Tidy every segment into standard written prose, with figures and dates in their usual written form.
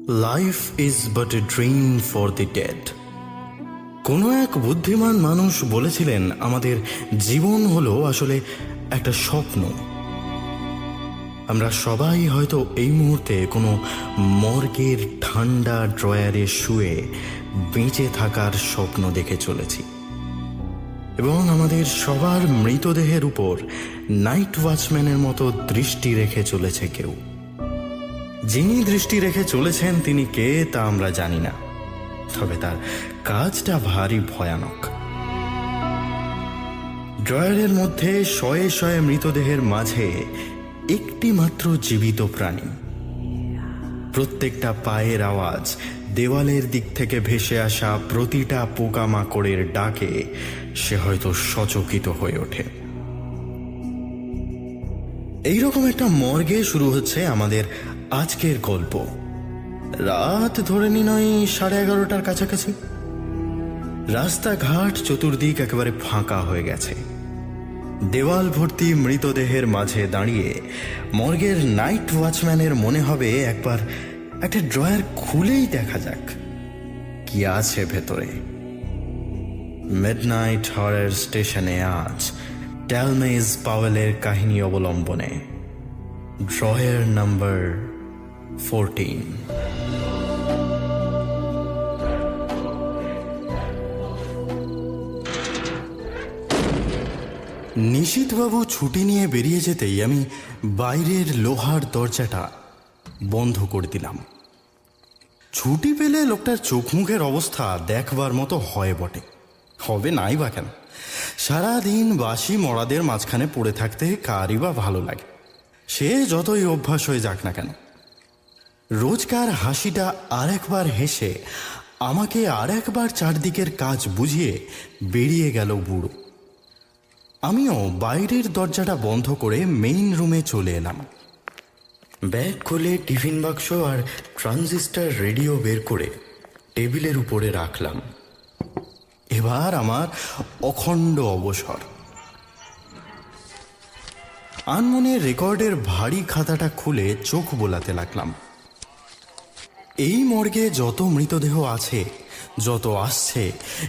Life is but a dream for the dead. কোনো এক বুদ্ধিমান মানুষ বলেছিলেন আমাদের জীবন হলো আসলে একটা স্বপ্ন। আমরা সবাই হয়তো এই মুহূর্তে কোনো মর্গের ঠান্ডা ড্রয়ারে শুয়ে বেঁচে থাকার স্বপ্ন দেখে চলেছি, এবং আমাদের সবার মৃতদেহের উপর নাইট ওয়াচম্যানের মতো দৃষ্টি রেখে চলেছে কেউ। যিনি দৃষ্টি রেখে চলেছেন তিনি কে তা আমরা জানি না, তবে তার কাজটা ভারী ভয়ানক। ড্রয়ারের মধ্যে শয়ে শয়ে মৃতদেহের মাঝে একটি মাত্র জীবিত প্রাণী। প্রত্যেকটা পায়ের আওয়াজ, দেওয়ালের দিক থেকে ভেসে আসা প্রতিটা পোকামাকড়ের ডাকে সে হয়তো সচকিত হয়ে ওঠে। এইরকম একটা মর্গে শুরু হচ্ছে আমাদের আজকের গল্প। রাত ধরে নি নয় 11:30টার কাছাকাছি। রাস্তাঘাট চতুর্দিক একেবারে ফাঁকা হয়ে গেছে। দেওয়াল ভর্তি মৃতদেহের মাঝে দাঁড়িয়ে মর্গের নাইট ওয়াচম্যানের মনে হবে একবার একটা ড্রয়ার খুলেই দেখা যাক কি আছে ভেতরে। মিডনাইট হরার স্টেশনে আজ ট্যালমেইজ পাওয়েলের কাহিনী অবলম্বনে ড্রয়ার নাম্বার 14। নিশীথবাবু ছুটি নিয়ে বেরিয়ে যেতেই আমি বাইরের লোহার দরজাটা বন্ধ করে দিলাম। ছুটি পেলে লোকটার চোখ মুখের অবস্থা দেখবার মতো হয় বটে, হবে নাই বা কেন। সারাদিন বাসি মরাদের মাঝখানে পড়ে থাকতে কারই বা ভালো লাগে, সে যতই অভ্যাস হয়ে যাক না কেন। রোজকার হাসিটা আরেকবার হেসে আমাকে আরেকবার চারদিকের কাজ বুঝিয়ে বেরিয়ে গেল বুড়ো। আমিও বাইরের দরজাটা বন্ধ করে মেইন রুমে চলে এলাম। ব্যাগ খুলে টিফিন বাক্স আর ট্রানজিস্টার রেডিও বের করে টেবিলের উপরে রাখলাম। এবার আমার অখণ্ড অবসর। আনমনে রেকর্ডের ভারী খাতাটা খুলে চোখ বোলাতে লাগলাম। এই মর্গে যত মৃতদেহ আছে, যত আসছে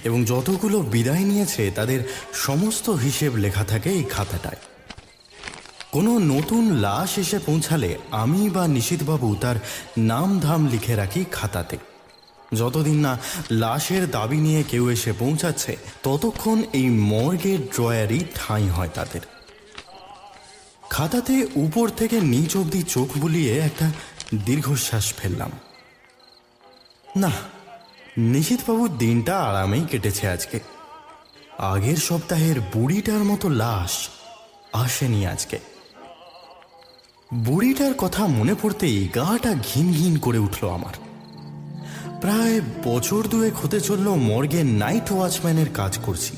এবং যতগুলো বিদায় নিয়েছে তাদের সমস্ত হিসেব লেখা থাকে এই খাতাটায়। কোনো নতুন লাশ এসে পৌঁছালে আমি বা নিশীথবাবু তার নাম ধাম লিখে রাখি খাতাতে। যতদিন না লাশের দাবি নিয়ে কেউ এসে পৌঁছাচ্ছে ততক্ষণ এই মর্গের ড্রয়ারই ঠাঁই হয় তাদের। খাতাতে উপর থেকে নিচ অবধি চোখ বুলিয়ে একটা দীর্ঘশ্বাস ফেললাম। না, নিশীথবাবুর দিনটা আরামেই কেটেছে আজকে। আগের সপ্তাহের বুড়িটার মতো লাশ আসেনি আজকে। বুড়িটার কথা মনে পড়তেই গাটা ঘিন ঘিন করে উঠল আমার। প্রায় বছর দুয়েক হতে চলল মর্গে নাইট ওয়াচম্যানের কাজ করছি।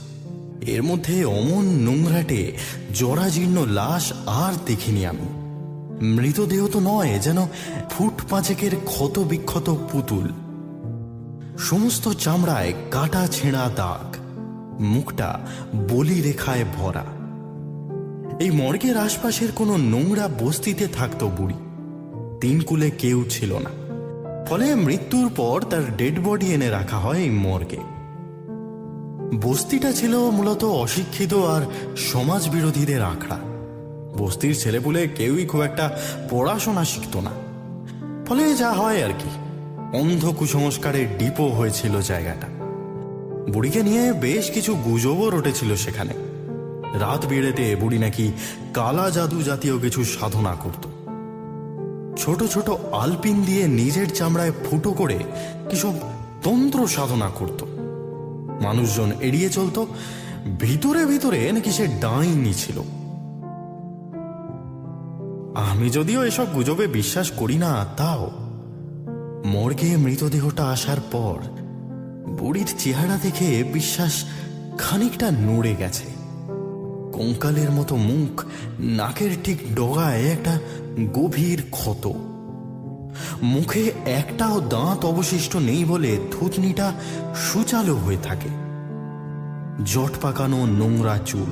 এর মধ্যে অমন নোংরাটে জরাজীর্ণ লাশ আর দেখিনি আমি। মৃতদেহ তো নয়, যেন ফুট পাঁচেকের ক্ষত বিক্ষত পুতুল। সমস্ত চামড়ায় কাটা ছেঁড়া দাগ, মুখটা বলি রেখায় ভরা। এই মর্গের আশপাশের কোনো নোংরা বস্তিতে থাকতো বুড়ি। তিনকুলে কেউ ছিল না, ফলে মৃত্যুর পর তার ডেড বডি এনে রাখা হয় এই মর্গে। বস্তিটা ছিল মূলত অশিক্ষিত আর সমাজ বিরোধীদের আখড়া। বস্তির ছেলেপুলে কেউই খুব একটা পড়াশোনা শিখত না, ফলে যা হয় আর কি, অন্ধ কুসংস্কারের ডিপো হয়েছিল জায়গাটা। বুড়িকে নিয়ে বেশ কিছু গুজবও রটেছিল সেখানে। রাত বিরেতে বুড়ি নাকি কালা জাদু জাতীয় কিছু সাধনা করত। ছোট ছোট আলপিন দিয়ে নিজের চামড়ায় ফুটো করে কিসব তন্ত্র সাধনা করত। মানুষজন এড়িয়ে চলত, ভিতরে ভিতরে নাকি সে ডাইনি ছিল। আমি যদিও এসব গুজবে বিশ্বাস করি না, তাও মর্গে মৃতদেহটা আসার পর বুড়ির চেহারা দেখে বিশ্বাস খানিকটা নড়ে গেছে। কঙ্কালের মতো মুখ, নাকের ঠিক ডগায় একটা গভীর ক্ষত। মুখে একটাও দাঁত অবশিষ্ট নেই বলে থুতনিটা সুচালো হয়ে থাকে। জট পাকানো নোংরা চুল।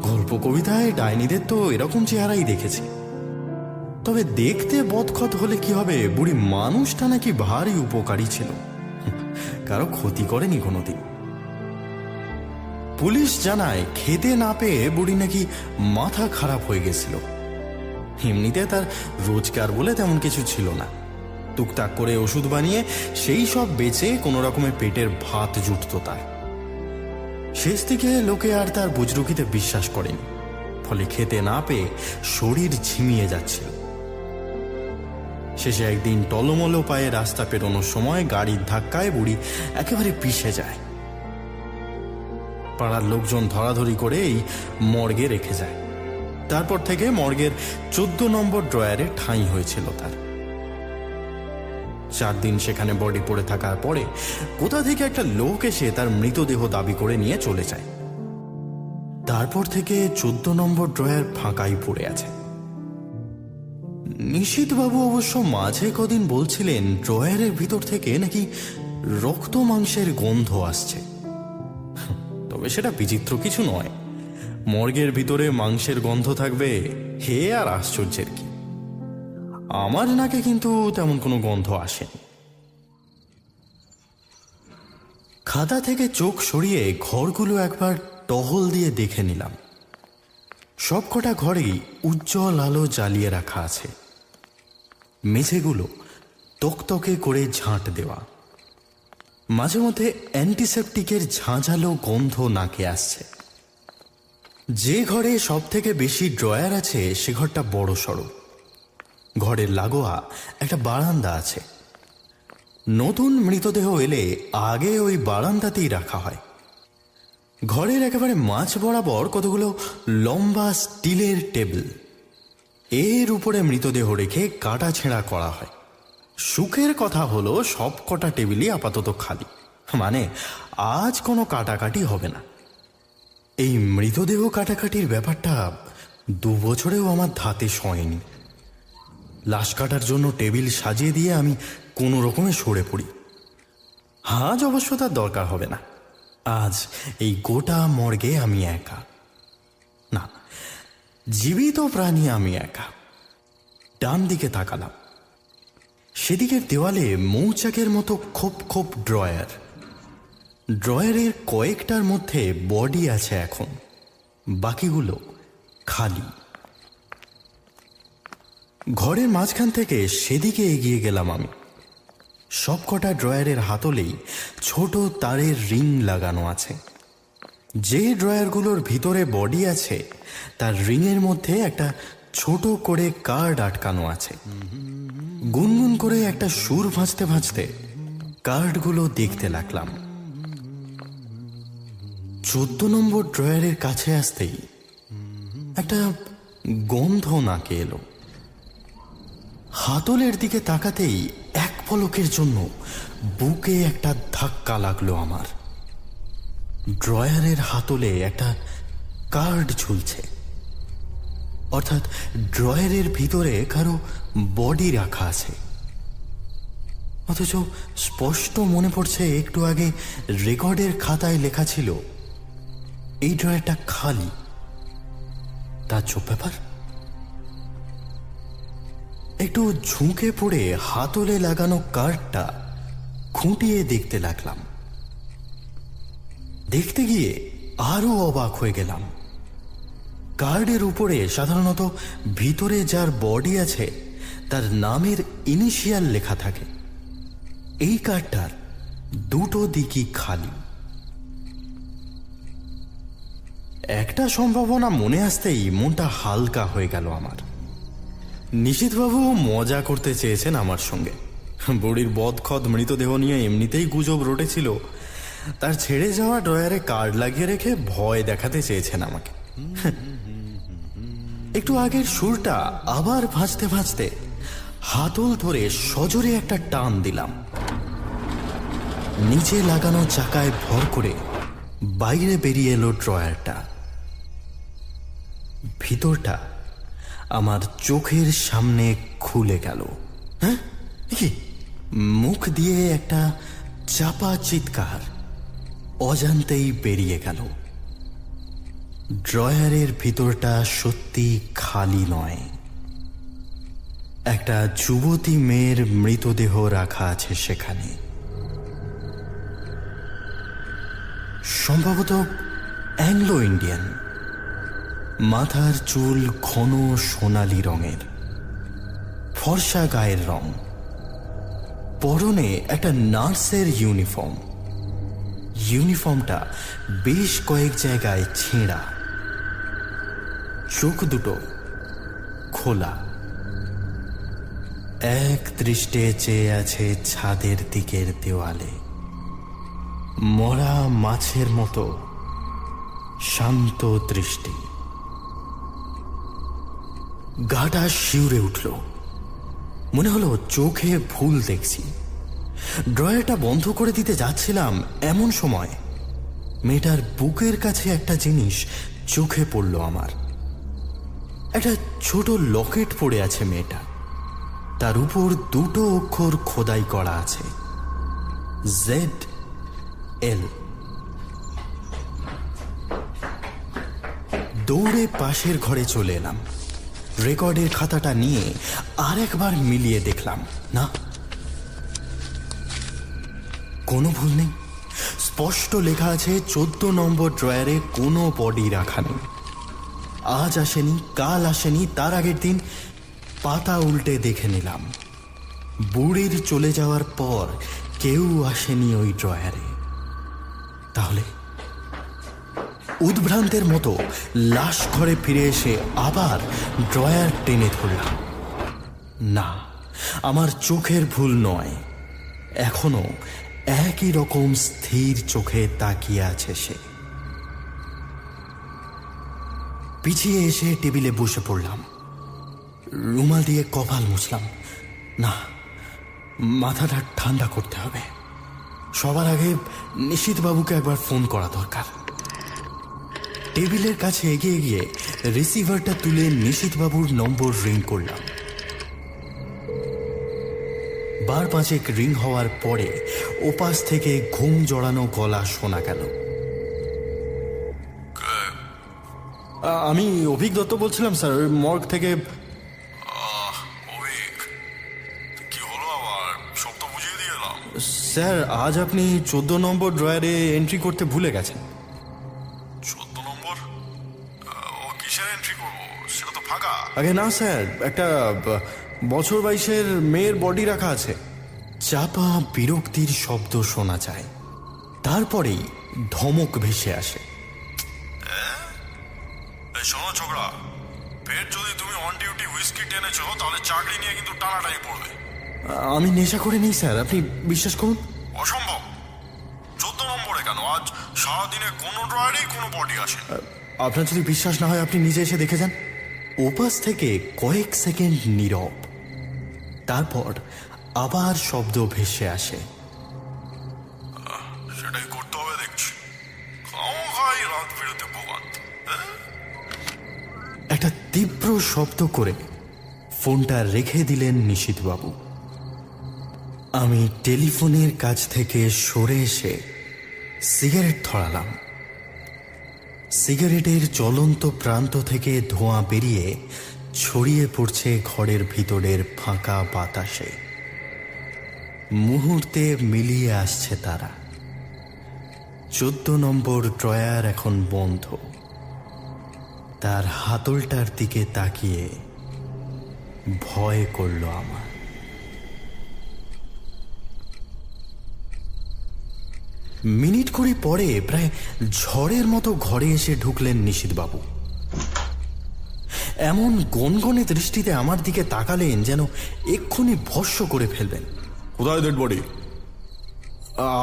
গল্প কবিতায় ডাইনিদের তো এরকম চেহারাই দেখেছি। তবে দেখতে বদখত হলে কি হবে, বুড়ি মানুষটা নাকি ভারী উপকারী ছিল, কারো ক্ষতি করেনি কোনোদিন। পুলিশ জানায় খেতে না পেয়ে বুড়ি নাকি মাথা খারাপ হয়ে গেছিল। এমনিতে তার রোজগার বলে তেমন কিছু ছিল না, টুকটাক করে ওষুধ বানিয়ে সেই সব বেচে কোনো রকমে পেটের ভাত জুটত তার। শেষ দিকে লোকে আর তার বুজরুকিতে বিশ্বাস করেনি, ফলে খেতে না পেয়ে শরীর ঝিমিয়ে যাচ্ছিল। শেষে একদিন টলমলো পায়ে রাস্তা পেরোনোর সময় গাড়ির ধাক্কায় বুড়ি একেবারে পিষে যায়। পাড়ার লোকজন ধরাধরি করে এই মর্গে রেখে যায়। তারপর থেকে মর্গের 14 নম্বর ড্রয়ারে ঠাঁই হয়েছিল তার। 4 দিন সেখানে বডি পড়ে থাকার পরে কোথা থেকে একটা লোক এসে তার মৃতদেহ দাবি করে নিয়ে চলে যায়। তারপর থেকে 14 নম্বর ড্রয়ার ফাঁকাই পড়ে আছে। নিশীথবাবু অবশ্য মাঝে কদিন বলছিলেন ড্রয়ারের ভিতর থেকে নাকি রক্ত মাংসের গন্ধ আসছে। তবে সেটা বিচিত্র কিছু নয়, মর্গের ভিতরে মাংসের গন্ধ থাকবে, হে আর আশ্চর্যের কি। আমার নাকে কিন্তু তেমন কোনো গন্ধ আসেনি। খাতা থেকে চোখ সরিয়ে ঘরগুলো একবার টহল দিয়ে দেখে নিলাম। সবকটা ঘরেই উজ্জ্বল আলো জ্বালিয়ে রাখা আছে। মেঝেগুলো তকতকে করে ঝাঁট দেওয়া। মাঝে মধ্যে অ্যান্টিসেপটিকের ঝাঁঝালো গন্ধ নাকে আসছে। যে ঘরে সব থেকে বেশি ড্রয়ার আছে সে ঘরটা বড় সড়ো। ঘরের লাগোয়া একটা বারান্দা আছে। নতুন মৃতদেহ এলে আগে ওই বারান্দাতেই রাখা হয়। ঘরের একেবারে মাঝ বরাবর কতগুলো লম্বা স্টিলের টেবিল, এর উপরে মৃতদেহ রেখে কাটা ছেঁড়া করা হয়। সুখের কথা হলো সব কটা টেবিলই আপাতত খালি, মানে আজ কোনো কাটাকাটি হবে না। এই মৃতদেহ কাটাকাটির ব্যাপারটা 2 বছরেও আমার ধাতে শোয়নি। লাশ কাটার জন্য টেবিল সাজিয়ে দিয়ে আমি কোনো রকমে সরে পড়ি। আজ অবশ্য তার দরকার হবে না। আজ এই গোটা মর্গে আমি একা, না জীবিত প্রাণী আমি একা। ডান দিকে তাকালাম, সেদিকের দেওয়ালে মৌচাকের মতো খোপ খোপ ড্রয়ার। ড্রয়ারের কয়েকটার মধ্যে বডি আছে এখন, বাকিগুলো খালি। ঘরের মাঝখান থেকে সেদিকে এগিয়ে গেলাম আমি। সবকটা ড্রয়ারের হাতলেই ছোট তারের রিং লাগানো আছে। যে ড্রয়ারগুলোর ভিতরে বডি আছে তার রিংয়ের মধ্যে একটা ছোট করে কার্ড আটকানো আছে। গুনগুন করে একটা সুর ভাঁজতে ভাঁজতে কার্ডগুলো দেখতে লাগলাম। 14 নম্বর ড্রয়ারের কাছে আসতেই একটা গন্ধ নাকে এলো। হাতলের দিকে তাকাতেই এক পলকের জন্য বুকে একটা ধাক্কা লাগলো আমার। ড্রয়ারের হাতলে একটা কার্ড ঝুলছে, অর্থাৎ ড্রয়ারের ভিতরে কারো বডি রাখা আছে। অথচ স্পষ্ট মনে পড়ছে একটু আগে রেকর্ডের খাতায় লেখা ছিল এই ড্রয়ারটা খালি। তাজ্জব ব্যাপার। একটু ঝুঁকে পড়ে হাতলে লাগানো কার্ডটা খুঁটিয়ে দেখতে লাগলাম। দেখতে গিয়ে আরো অবাক হয়ে গেলাম। কার্ডের উপরে সাধারণত ভিতরে যার বডি আছে তার নামের ইনিশিয়াল লেখা থাকে। এই কার্ডটার দুটো দিকই খালি। একটা সম্ভাবনা মনে আসতেই মনটা হালকা হয়ে গেল আমার। নিশীথবাবু মজা করতে চেয়েছেন আমার সঙ্গে। বুড়ির বদখত মৃতদেহ নিয়ে এমনিতেই গুজব রটেছিল, তার ছেড়ে যাওয়া ড্রয়ারে কার্ড লাগিয়ে রেখে ভয় দেখাতে চেয়েছেন আমাকে। একটু আগের সুরটা আবার ভাঁজতে ভাঁজতে হাতল ধরে সজোরে একটা টান দিলাম। নিচে লাগানো চাকায় ভর করে বাইরে বেরিয়ে এলো ড্রয়ারটা। ভিতরটা আমার চোখের সামনে খুলে গেল। হ্যাঁ, কি? মুখ দিয়ে একটা চাপা চিৎকার অজান্তেই বেরিয়ে গেল। ড্রয়ারের ভিতরটা সত্যি খালি নয়। একটা যুবতী মেয়ের মৃতদেহ রাখা আছে সেখানে। সম্ভবত অ্যাংলো ইন্ডিয়ান। মাথার চুল ঘন সোনালি রঙের, ফর্সা গায়ের রং, পরনে একটা নার্সের ইউনিফর্ম। ইউনিফর্মটা বেশ কয়েক জায়গায় ছেঁড়া। চোখ দুটো খোলা, এক দৃষ্টে চেয়ে আছে ছাদের দিকের দেওয়ালে। মরা মাছের মতো শান্ত দৃষ্টি। গাটা শিউরে উঠল, মনে হলো চোখে ভুল দেখছি। ড্রয়ারটা বন্ধ করে দিতে যাচ্ছিলাম, এমন সময় মেয়েটার বুকের কাছে একটা জিনিস চোখে পড়ল আমার। একটা ছোট লকেট পড়ে আছে মেয়েটা, তার উপর দুটো অক্ষর খোদাই করা আছে, ZL। দৌড়ে পাশের ঘরে চলে এলাম। রেকর্ডের খাতাটা নিয়ে আর একবার মিলিয়ে দেখলাম, না, কোনো ভুল নেই। স্পষ্ট লেখা আছে 14 নম্বর ড্রয়ারে কোনো বডি রাখা নেই। আজ আসেনি, কাল আসেনি, তার আগের দিন। পাতা উল্টে দেখে নিলাম, বুড়ির চলে যাওয়ার পর কেউ আসেনি ওই ড্রয়ারে। তাহলে উদ্ভ্রান্তের মতো লাশ ঘরে ফিরে এসে আবার ড্রয়ার টেনে ধরলাম। না, আমার চোখের ভুল নয়। এখনো একই রকম স্থির চোখে তাকিয়ে আছে সে। পিছিয়ে এসে টেবিলে বসে পড়লাম, রুমাল দিয়ে কপাল মুছলাম। না, মাথাটা ঠান্ডা করতে হবে। সবার আগে নিশীথবাবুকে একবার ফোন করা দরকার। টেবিলের কাছে এগিয়ে গিয়ে রিসিভারটা তুলে নিশীথবাবুর নম্বর রিং করলাম। বার পাঁচেক রিং হওয়ার পরে ওপাশ থেকে ঘুম জড়ানো গলা শোনা গেল। আমি অভিক দত্ত বলছিলাম স্যার, ওই মর্গ থেকে। কি হলো আবার? সব তো বুঝিয়ে দিয়ে এলাম। স্যার, আজ আপনি 14 নম্বর ড্রয়ারে এন্ট্রি করতে ভুলে গেছেন। 14 নম্বর? ও কিসের এন্ট্রি করবো? সেটা তো ফাঁকা। আগে না স্যার, একটা বছর 22-এর মেয়ের বডি রাখা আছে। চাপা বিরক্তির শব্দ শোনা যায়, তারপরেই ধমক ভেসে আসে। শোনো ছোকরা, ফের যদি তুমি অন ডিউটি হুইস্কি টেনেছো তাহলে চাকরি নিয়ে কিন্তু টানাটানি পড়বে। আমি নেশা করে নেই স্যার, আপনি বিশ্বাস করুন। অসম্ভব। 14 নম্বরে কেন? আজ সারাদিনে কোনো ড্রয়ারেই কোনো বডি আসে। আপনার যদি বিশ্বাস না হয় আপনি নিজে এসে দেখে যান। ওপাশ থেকে কয়েক সেকেন্ড নীরব, তারপর আবার শব্দ ভেসে আসে। সেটাই করতে হবে দেখছি। খাই রাত ফিরতে ভোগান। একটা তীব্র শব্দ করে ফোনটা রেখে দিলেন নিশীথবাবু। আমি টেলিফোনের কাছ থেকে সরে এসে সিগারেট ধরালাম। সিগারেটের জ্বলন্ত প্রান্ত থেকে ধোঁয়া বেরিয়ে ছড়িয়ে পড়ছে ঘরের ভিতরের ফাঁকা বাতাসে। মুহূর্তে মিলিয়ে আসছে তারা। 14 নম্বর ড্রয়ার এখন বন্ধ। তার হাতলটার দিকে তাকিয়ে ভয় করল আমার। মিনিট কুড়ি পরে প্রায় ঝড়ের মতো ঘরে এসে ঢুকলেন নিশীথবাবু। এমন গনগনে দৃষ্টিতে আমার দিকে তাকালেন যেন এক্ষুনি ভস্ম করে ফেলবেন। কোথায় ডেড বডি?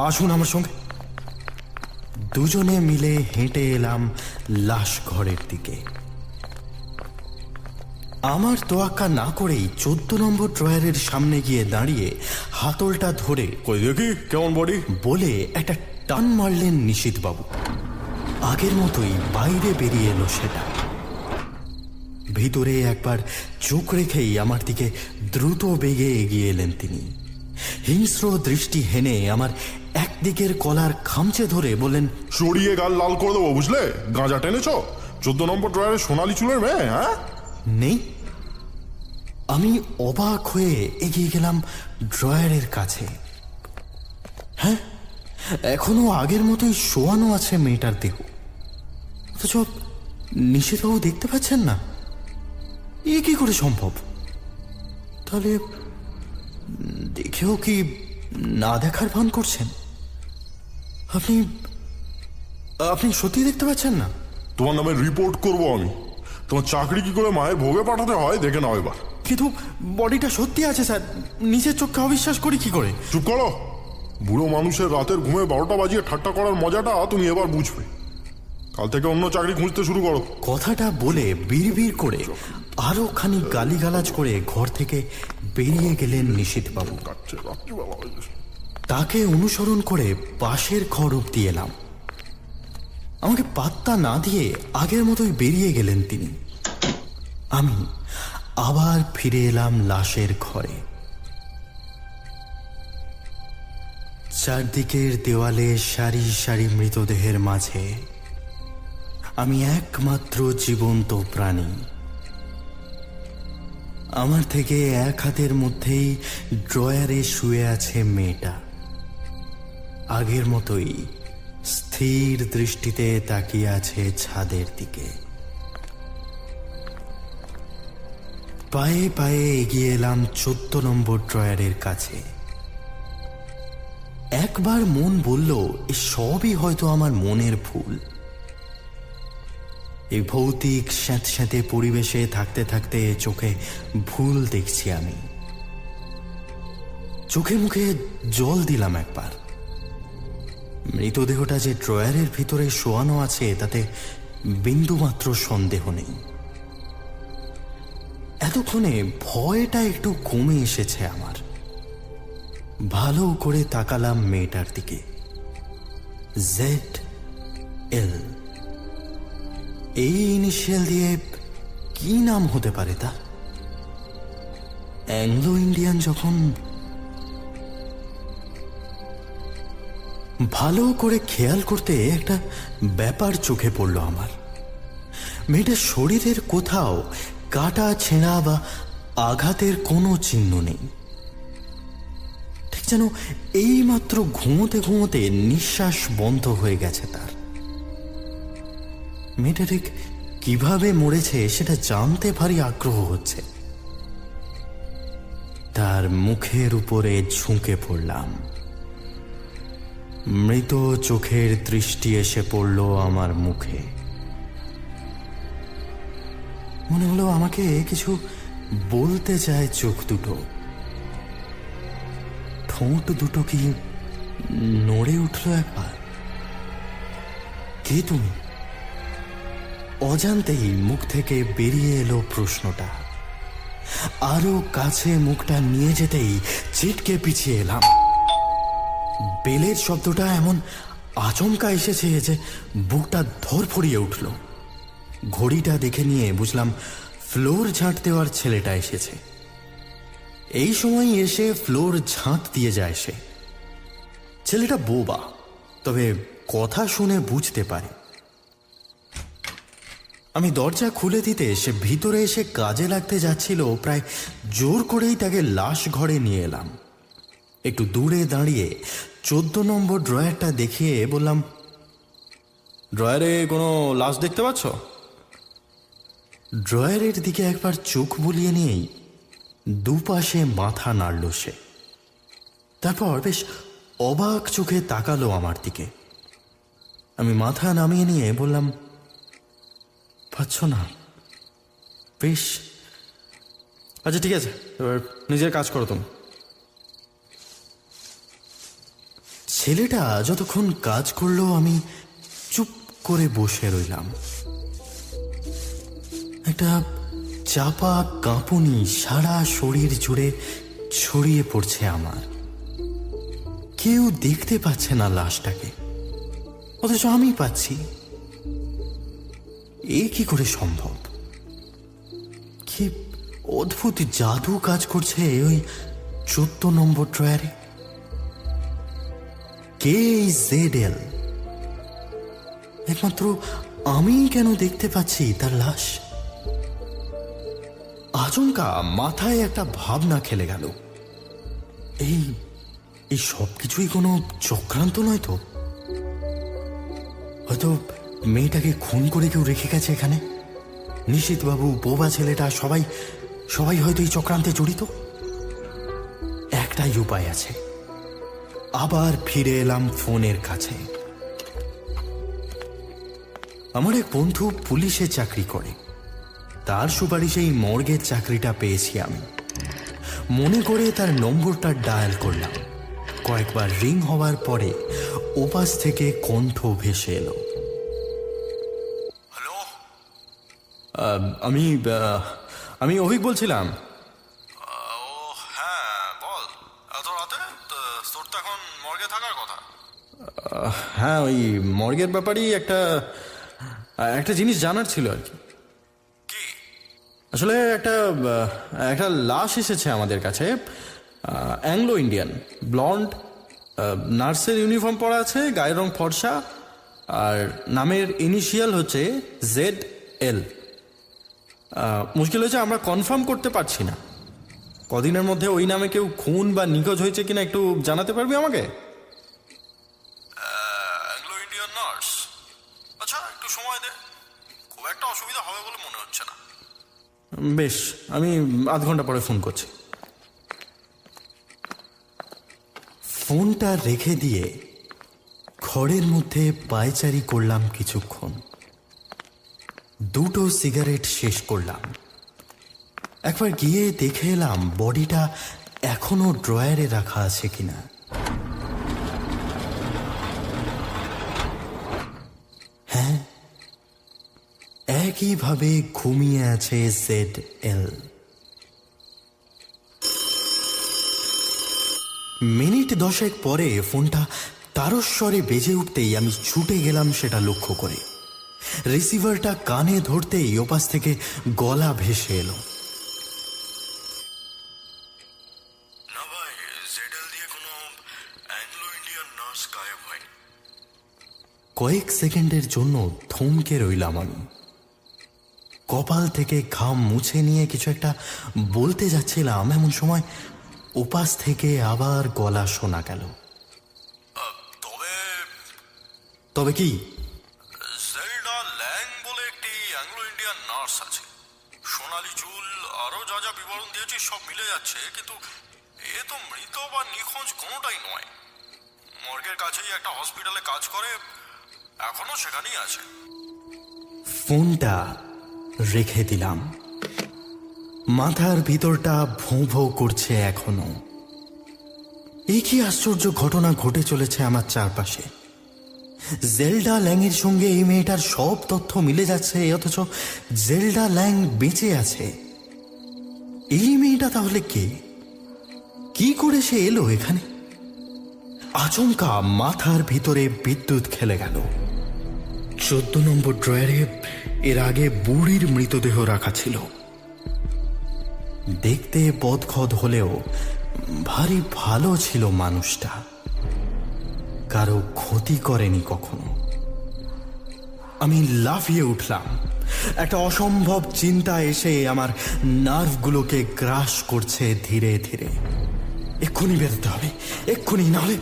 আসুন আমার সঙ্গে। দুজনে মিলে হেঁটে এলাম লাশ ঘরের দিকে। আমার তোয়াক্কা না করেই 14 নম্বর ড্রয়ারের সামনে গিয়ে দাঁড়িয়ে হাতলটা ধরে, কই দেখি কেমন বডি, বলে একটা টান মারলেন নিশীথবাবু। আগের মতোই বাইরে বেরিয়ে এলো সেটা। ভিতরে একবার চোখ রেখেই আমার দিকে দ্রুত বেগে এগিয়ে এলেন তিনি। হিংস্র দৃষ্টি হেনে আমার একদিকের কলার খামচে ধরে বললেন, সরিয়ে গাল লাল করে দেবো বুঝলে? গাঁজা টেনেছ? 14 নম্বর ড্রয়ারে সোনালি চুলের মেয়ে? হ্যাঁ, নেই। আমি অবাক হয়ে এগিয়ে গেলাম ড্রয়ারের কাছে। হ্যাঁ, এখনো আগের মতোই শোয়ানো আছে মেয়েটার দেহ, অথচ নিষেধবাবু দেখতে পাচ্ছেন না। এ কি করে সম্ভব? তাহলে দেখেও কি না দেখার ভান করছেন? আপনি আপনি সত্যি দেখতে পাচ্ছেন না? তোমার নামে রিপোর্ট করব আমি। তোমার চাকরি কি করে মায়ের ভোগে পাঠাতে হয় দেখে নাও এবার। কিন্তু বডিটা সত্যি আছে স্যার, নিজের চোখকে অবিশ্বাস করি কি করে? চুপ করো। বুড়ো মানুষের রাতের ঘুমে 12টা বাজিয়ে ঠাট্টা করার মজাটা তুমি এবার বুঝবে। কাল থেকে অন্য চাকরি খুঁজতে শুরু করো। কথাটা বলে বিড়বিড় করে আরো খানিক গালিগালাজ করে ঘর থেকে বেরিয়ে গেলেন নিশীথবাবু। তাকে অনুসরণ করে পাশের ঘর অব্দি এলাম। আমাকে পাত্তা না দিয়ে আগের মতোই বেরিয়ে গেলেন তিনি। আমি আবার ফিরে এলাম লাশের ঘরে। চারদিকের দেওয়ালে সারি সারি মৃতদেহের মাঝে আমি একমাত্র জীবন্ত প্রাণী। আমার থেকে এক হাতের মধ্যেই ড্রয়ারে শুয়ে আছে মেয়েটা, আগের মতোই স্থির দৃষ্টিতে তাকিয়ে আছে ছাদের দিকে। পায়ে পায়ে এগিয়ে এলাম 14 নম্বর ড্রয়ারের কাছে। একবার মন বলল এ সবই হয়তো আমার মনের ভুল। এই ভৌতিক স্যাঁতস্যাঁতে পরিবেশে থাকতে থাকতে চোখে ভুল দেখছি আমি। চোখে মুখে জল দিলাম একবার। মৃতদেহটা যে ড্রয়ারের ভিতরে শোয়ানো আছে তাতে বিন্দুমাত্র সন্দেহ নেই। এতক্ষণে ভয়টা একটু কমে এসেছে আমার। ভালো করে তাকালাম মেয়েটার দিকে। ZL, এই ইনিশিয়াল দিয়ে কি নাম হতে পারে তা? অ্যাংলো ইন্ডিয়ান যখন। ভালো করে খেয়াল করতে একটা ব্যাপার চোখে পড়ল আমার। মেয়েটার শরীরের কোথাও কাটা ছেঁড়া বা আঘাতের কোনো চিহ্ন নেই। ঠিক যেন এইমাত্র ঘুমোতে ঘুমোতে নিঃশ্বাস বন্ধ হয়ে গেছে তার। মেয়েটা ঠিক কিভাবে মরেছে সেটা জানতে ভারী আগ্রহ হচ্ছে। তার মুখের উপরে ঝুঁকে পড়লাম। মৃত চোখের দৃষ্টি এসে পড়ল আমার মুখে। মনে হলো আমাকে কিছু বলতে চায় চোখ দুটো। ঠোঁট দুটো কি নড়ে উঠল একবার। কে তুমি? অজান্তেই মুখ থেকে বেরিয়ে এলো প্রশ্নটা। আরো কাছে মুখটা নিয়ে যেতেই ছিটকে পিছিয়ে এলাম। বেলের শব্দটা এমন আচমকা এসেছে যে বুকটা ধরফড়িয়ে উঠল। ঘড়িটা দেখে নিয়ে বুঝলাম ফ্লোর ঝাঁট দেওয়ার ছেলেটা এসেছে। এই সময় এসে ফ্লোর ঝাঁট দিয়ে যায় সে। ছেলেটা বোবা, তবে কথা শুনে বুঝতে পারে। আমি দরজা খুলে দিতে সে ভিতরে এসে কাজে লাগতে যাচ্ছিল। প্রায় জোর করেই তাকে লাশ ঘরে নিয়ে এলাম। একটু দূরে দাঁড়িয়ে 14 নম্বর ড্রয়ারটা দেখিয়ে বললাম, ড্রয়ারে কোনো লাশ দেখতে পাচ্ছ? ড্রয়ারের দিকে একবার চোখ বুলিয়ে নিয়েই দুপাশে মাথা নাড়ল সে। তারপর বেশ অবাক চোখে তাকালো আমার দিকে। আমি মাথা নামিয়ে নিয়ে বললাম, পাচ্ছ না? বেশ, আচ্ছা ঠিক আছে, এবার নিজের কাজ করো তুমি। ছেলেটা যতক্ষণ কাজ করলো আমি চুপ করে বসে রইলাম। একটা চাপা কাঁপুনি সারা শরীর জুড়ে ছড়িয়ে পড়ছে আমার। কেউ দেখতে পাচ্ছে না লাশটাকে, অথচ আমি পাচ্ছি। এ কি করে সম্ভব? কি অদ্ভুত জাদু কাজ করছে ওই 14 নম্বর ড্রয়ারে। কে এই ZL? একমাত্র আমি কেন দেখতে পাচ্ছি তার লাশ? আচমকা মাথায় একটা ভাবনা খেলে গেল। এই এই সব কিছুই কোনো চক্রান্ত নয় তো? হয়তো মেয়েটাকে খুন করে কেউ রেখে গেছে এখানে। নিশীথবাবু, বোবা ছেলেটা, সবাই সবাই হয়তো এই চক্রান্তে জড়িত। একটাই উপায় আছে, আবার ফিরে এলাম ফোনের কাছে। আমার এক বন্ধু পুলিশে চাকরি করে, তার সুপারিশেই মর্গের চাকরিটা পেয়েছি আমি। মনে করে তার নম্বরটা ডায়াল করলাম। কয়েকবার রিং হওয়ার পরে ওপাশ থেকে কণ্ঠ ভেসে এলো। হ্যালো, আমি অভিক বলছিলাম। ও হ্যাঁ, বল। এত রাতে? তোর তো এখন মর্গে থাকার কথা। হ্যাঁ, ওই মর্গের ব্যাপারেই একটা জিনিস জানার ছিল আর কি। কি? আসলে একটা লাশ এসেছে আমাদের কাছে। অ্যাংলো ইন্ডিয়ান, ব্লন্ড, নার্সের ইউনিফর্ম পরা আছে, গায়ের রং ফর্সা, আর নামের ইনিশিয়াল হচ্ছে ZL। মুশকিল হয়েছে, আমরা কনফার্ম করতে পারছি না। কদিনের মধ্যে ওই নামে কেউ খুন বা নিখোঁজ হয়েছে কিনা একটু জানাতে পারবি আমাকে? Anglo Indian nurse? আচ্ছা, একটু সময় দে, খুব একটা অসুবিধা হবে বলে মনে হচ্ছে না। বেশ, আমি আধ ঘন্টা পরে ফোন করছি। ফোনটা রেখে দিয়ে ঘরের মধ্যে পায়চারি করলাম কিছুক্ষণ। দুটো সিগারেট শেষ করলাম। একবার গিয়ে দেখে এলাম বডিটা এখনো ড্রয়ারে রাখা আছে কিনা। হ্যাঁ, একইভাবে ঘুমিয়ে আছে ZL। মিনিট 10 পরে ফোনটা তারস্বরে বেজে উঠতেই আমি ছুটে গেলাম সেটা লক্ষ্য করে। রিসিভারটা কানে ধরতেই ওপাশ থেকে গলা ভেসে এলো। না ভাই, ZL দিয়ে কোনো অ্যাংলো ইন্ডিয়ান নার্স গায়েব হয়নি। কয়েক সেকেন্ডের জন্য থমকে রইলাম আমি। কপাল থেকে ঘাম মুছে নিয়ে কিছু একটা বলতে যাচ্ছিলাম, এমন সময় ওপাশ থেকে আবার গলা শোনা গেল। তবে কি? জেলডা ল্যাং বলে একটি অ্যাংলো ইন্ডিয়ান নার্স আছে। সোনালি চুল, আরো যা যা বিবরণ দিয়েছি সব মিলে যাচ্ছে, কিন্তু এ তো মৃত বা নিখোঁজ কোনোটাই নয়। মর্গের কাছেই একটা হসপিটালে কাজ করে, এখনো সেখানেই আছে। ফোনটা রেখে দিলাম। মাথার ভিতরটা ভোঁ ভোঁ করছে এখনো। এই কি আশ্চর্য ঘটনা ঘটে চলেছে আমার চারপাশে। জেলডা ল্যাংয়ের সঙ্গে এই মেয়েটার সব তথ্য মিলে যাচ্ছে, অথচ জেলডা ল্যাং বেঁচে আছে। এই মেয়েটা তাহলে কে? কি করে সে এলো এখানে? আচমকা মাথার ভিতরে বিদ্যুৎ খেলে গেল। 14 নম্বর ড্রয়ারে এর আগে বুড়ির মৃতদেহ রাখা ছিল। দেখতে বদখদ হলেও ভারী ভালো ছিল মানুষটা, কারো ক্ষতি করেনি কখনো। আমি লাফিয়ে উঠলাম। একটা অসম্ভব চিন্তা এসে আমার নার্ভগুলোকে গ্রাস করছে ধীরে ধীরে। এক্ষুনি বেরোতে হবে, এক্ষুনি, নাহলে।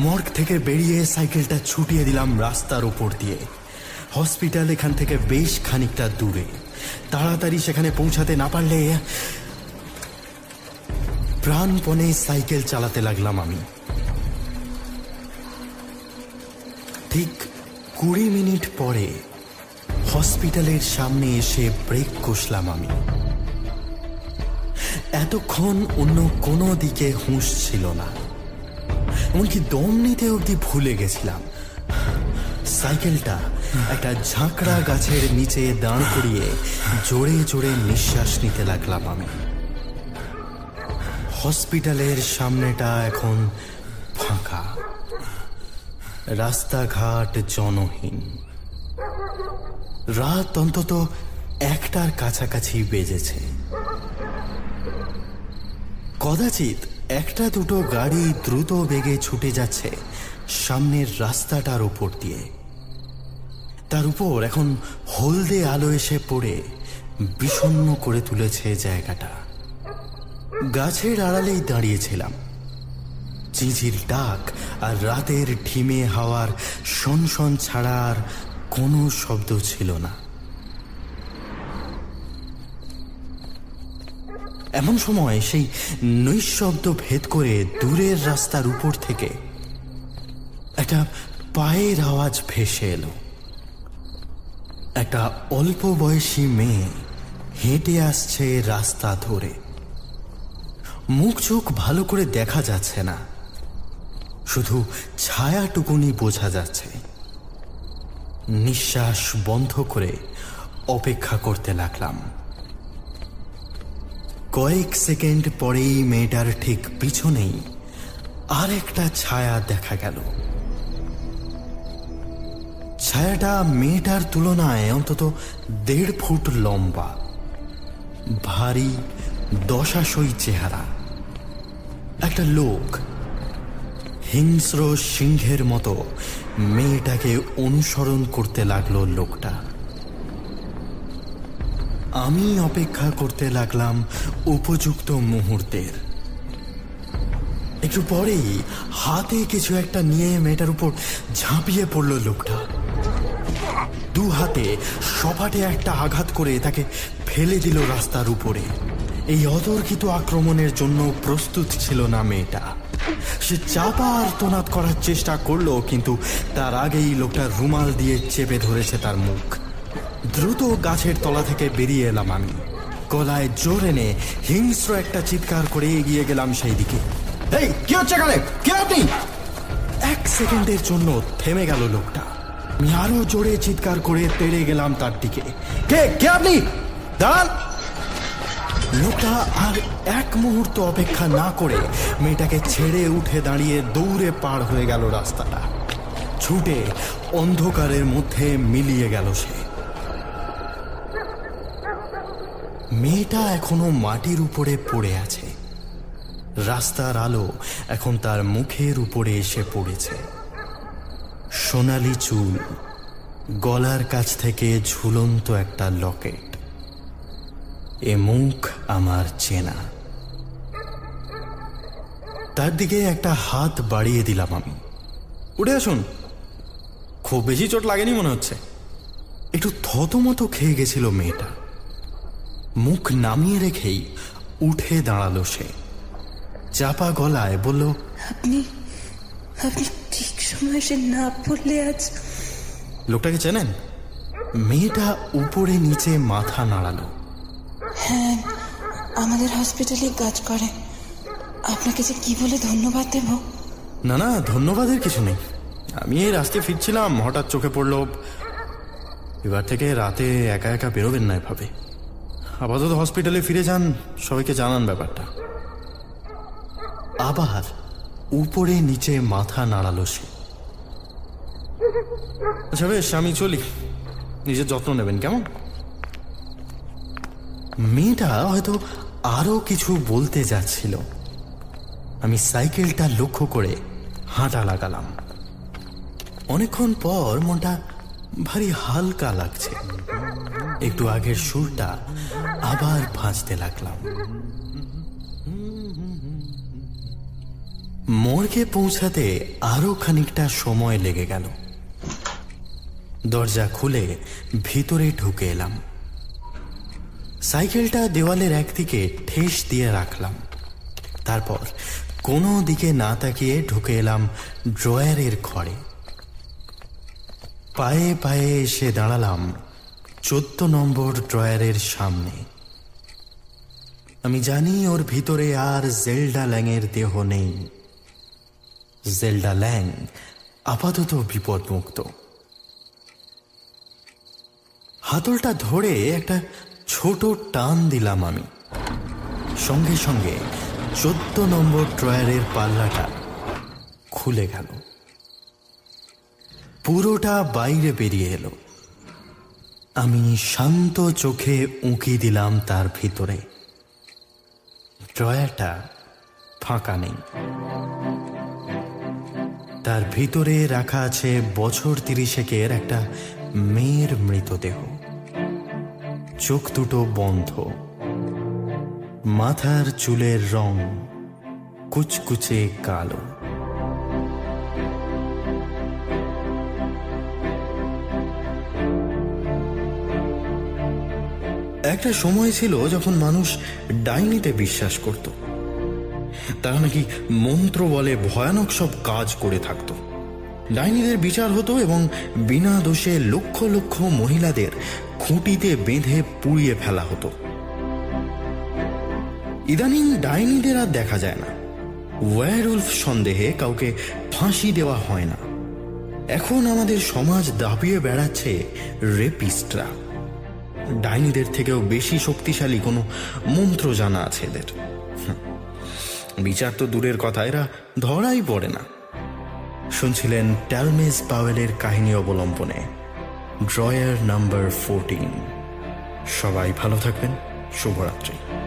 মর্গ থেকে বেরিয়ে সাইকেলটা ছুটিয়ে দিলাম রাস্তার উপর দিয়ে। হসপিটাল এখান থেকে বেশ খানিকটা দূরে। তাড়াতাড়ি সেখানে পৌঁছাতে না পারলে প্রাণপণে সাইকেল চালাতে লাগলাম আমি। ঠিক 20 মিনিট পরে হসপিটালের সামনে এসে ব্রেক কষলাম আমি। এতক্ষণ অন্য কোনো দিকে হুঁশ ছিল না, এমনকি দম নিতে অবধি ভুলে গেছিলাম। সাইকেলটা একটা ঝাঁকড়া গাছের নিচে দাঁড় করিয়ে জোরে জোরে নিঃশ্বাস নিতে লাগলাম আমি। হসপিটালের সামনেটা এখন ফাঁকা, রাস্তাঘাট জনহীন। রাত অন্তত 1টার কাছাকাছি বেজেছে। কদাচিৎ একটা দুটো গাড়ি দ্রুত বেগে ছুটে যাচ্ছে সামনের রাস্তাটার উপর দিয়ে। তার উপর এখন হলদে আলো এসে পড়ে বিষণ্ণ করে তুলেছে জায়গাটা। গাছের আড়ালেই দাঁড়িয়েছিলাম। চিঁচির ডাক আর রাতের ঢিমে হাওয়ার শনশন ছাড়া আর কোনো শব্দ ছিল না। এমন সময় সেই নৈশব্দ ভেদ করে দূরের রাস্তার উপর থেকে একটা পায়ের আওয়াজ ভেসে এলো। একটা অল্প বয়সী মেয়ে হেঁটে আসছে রাস্তা ধরে। মুখ চোখ ভালো করে দেখা যাচ্ছে না, শুধু ছায়াটুকুনি বোঝা যাচ্ছে। নিঃশ্বাস বন্ধ করে অপেক্ষা করতে লাগলাম। কয়েক সেকেন্ড পরেই মেয়েটার ঠিক পিছনেই আর একটা ছায়া দেখা গেল। ছায়াটা মেয়েটার তুলনায় অন্তত 1.5 ফুট লম্বা, ভারী দশাসই চেহারা। একটা লোক হিংস্র সিংহের মতো মেয়েটাকে অনুসরণ করতে লাগলো লোকটা। আমি অপেক্ষা করতে লাগলাম উপযুক্ত মুহূর্তের। একটু পরেই হাতে কিছু একটা নিয়ে মেয়েটার উপর ঝাঁপিয়ে পড়ল লোকটা। 2 হাতে সপাটে একটা আঘাত করে তাকে ফেলে দিল রাস্তার উপরে। এই অতর্কিত আক্রমণের জন্য প্রস্তুত ছিল না মেয়েটা। সে চাপা আর্তনাদ করার চেষ্টা করলো, কিন্তু তার আগেই লোকটা রুমাল দিয়ে চেপে ধরেছে তার মুখ। দ্রুত গাছের তলা থেকে বেরিয়ে এলাম আমি। গলায় জোর এনে হিংস্র একটা চিৎকার করে এগিয়ে গেলাম সেই দিকে। এই, কি হচ্ছে এখানে? কে আপনি? 1 সেকেন্ডের জন্য থেমে গেল লোকটা। আমি আরো জোরে চিৎকার করে তেড়ে গেলাম তার দিকে। কে আপনি? দাঁড়ান! লোকটা আর 1 মুহূর্ত অপেক্ষা না করে মেয়েটাকে ছেড়ে উঠে দাঁড়িয়ে দৌড়ে পার হয়ে গেল রাস্তাটা। ছুটে অন্ধকারের মধ্যে মিলিয়ে গেল সে। মেয়েটা এখনো মাটির উপরে পড়ে আছে। রাস্তার আলো এখন তার মুখের উপরে এসে পড়েছে। সোনালি চুল, গলার কাছ থেকে ঝুলন্ত একটা লকেট। এ মুখ আমার চেনা। তার দিকে একটা হাত বাড়িয়ে দিলাম আমি। উঠে আসুন। খুব বেশি চোট লাগেনি মনে হচ্ছে। একটু থতমত খেয়ে গেছিল মেয়েটা। মুখ নামিয়ে রেখেই উঠে দাঁড়ালো সে। চাপা গলায় বলল, আপনি ঠিক সময় এসে না পড়লে আজ। লোকটাকে চেনেন? মেয়েটা উপরে নিচে মাথা নাড়ালো। হ্যাঁ, আমাদের হসপিটালে কাজ করে। আপনাকে যে কি বলে ধন্যবাদ দেব। না, ধন্যবাদের কিছু নেই। আমি এই রাস্তায় ফিরছিলাম, হঠাৎ চোখে পড়লো। এবার থেকে রাতে একা একা বেরোবেন না এভাবে। আপাতত হসপিটালে ফিরে যান, সবাইকে জানান ব্যাপারটা। আবার উপরে নিচে মাথা নাড়ালো সে। আচ্ছা বেশ, আমি চলি। নিজের যত্ন নেবেন, কেমন? মেয়েটা হয়তো আরো কিছু বলতে যাচ্ছিল। আমি সাইকেলটা লক্ষ্য করে হাঁটা লাগালাম। অনেকক্ষণ পর মনটা ভারী হালকা লাগছে। একটু আগের সুরটা আবার ভাঁজতে লাগলাম। মর্গে পৌঁছাতে আরো খানিকটা সময় লেগে গেল। দরজা খুলে ভিতরে ঢুকে এলাম। সাইকেলটা দেওয়ালের একদিকে ঠেস দিয়ে রাখলাম। তারপর কোনো দিকে না তাকিয়ে ঢুকে এলাম ড্রয়ারের ঘরে। পায়ে পায়ে এসে দাঁড়ালাম 14 নম্বর ড্রয়ারের সামনে। আমি জানি ওর ভিতরে আর জেল্ডা ল্যাংয়ের দেহ নেই। জেল্ডা ল্যাং আপাতত বিপদমুক্ত। হাতলটা ধরে একটা ছোট টান দিলাম আমি। সঙ্গে সঙ্গে 14 নম্বর ড্রয়ারের পাল্লাটা খুলে গেল। পুরোটা বাইরে বেরিয়ে এলো। আমি শান্ত চোখে উঁকি দিলাম তার ভিতরে। ড্রয়ারটা ফাঁকা নেই। তার ভিতরে রাখা আছে বছর 30-এর একটা মেয়ের মৃতদেহ, চোখ দুটো বন্ধ, মাথার চুলের রং কুচকুচে কালো। একটা সময় ছিল যখন মানুষ ডাইনিতে বিশ্বাস করত। তারা নাকি মন্ত্র বলে ভয়ানক সব কাজ করে থাকত। ডাইনিদের বিচার হতো এবং বিনা দোষে লক্ষ লক্ষ মহিলাদের খুঁটিতে বেঁধে পুড়িয়ে ফেলা হতো। ইদানিং ডাইনিদের আর দেখা যায় না। ওয়্যারউলফ সন্দেহে কাউকে ফাঁসি দেওয়া হয় না। এখন আমাদের সমাজ দাবিয়ে বেড়াচ্ছে রেপিস্টরা। ডাইনিদের থেকেও বেশি শক্তিশালী কোনো মন্ত্র জানা আছে এদের। বিচার তো দূরের কথা, এরা ধরাই পড়ে না। শুনছিলেন ট্যালমেস পাওয়েলের কাহিনী অবলম্বনে ড্রয়ার নাম্বার 14। সবাই ভালো থাকবেন। শুভরাত্রি।